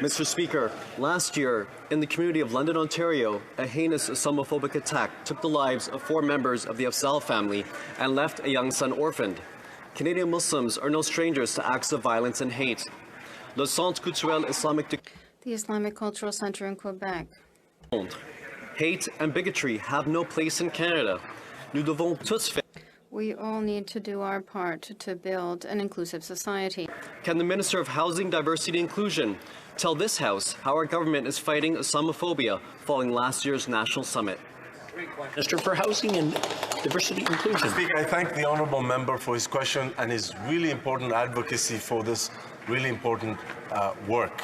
Mr. Speaker, last year, in the community of London, Ontario, a heinous Islamophobic attack took the lives of 4 members of the Afzaal family and left a young son orphaned. Canadian Muslims are no strangers to acts of violence and hate. Le Centre Culturel Islamique de The Islamic Cultural Center in Quebec. Hate and bigotry have no place in Canada. Nous devons tous faire. We all need to do our part to build an inclusive society. Can the Minister of Housing, Diversity and Inclusion tell this House how our government is fighting Islamophobia following last year's national summit? Minister for Housing and Diversity and Inclusion. Speaker, I thank the honourable member for his question and his really important advocacy for this really important work.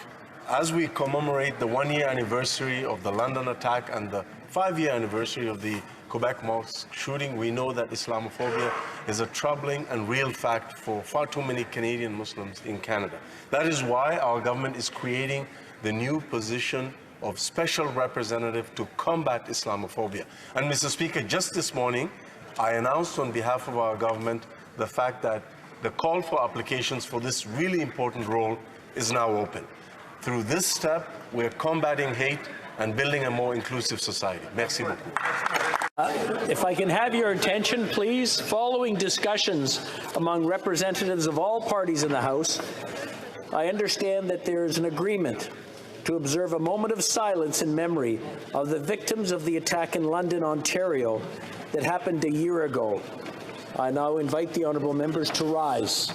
As we commemorate the 1-year anniversary of the London attack and the 5-year anniversary of the Quebec mosque shooting, we know that Islamophobia is a troubling and real fact for far too many Canadian Muslims in Canada. That is why our government is creating the new position of Special Representative to combat Islamophobia. And Mr. Speaker, just this morning, I announced on behalf of our government the fact that the call for applications for this really important role is now open. Through this step, we're combating hate and building a more inclusive society. Merci beaucoup. If I can have your attention, please. Following discussions among representatives of all parties in the House, I understand that there is an agreement to observe a moment of silence in memory of the victims of the attack in London, Ontario, that happened a year ago. I now invite the honourable members to rise.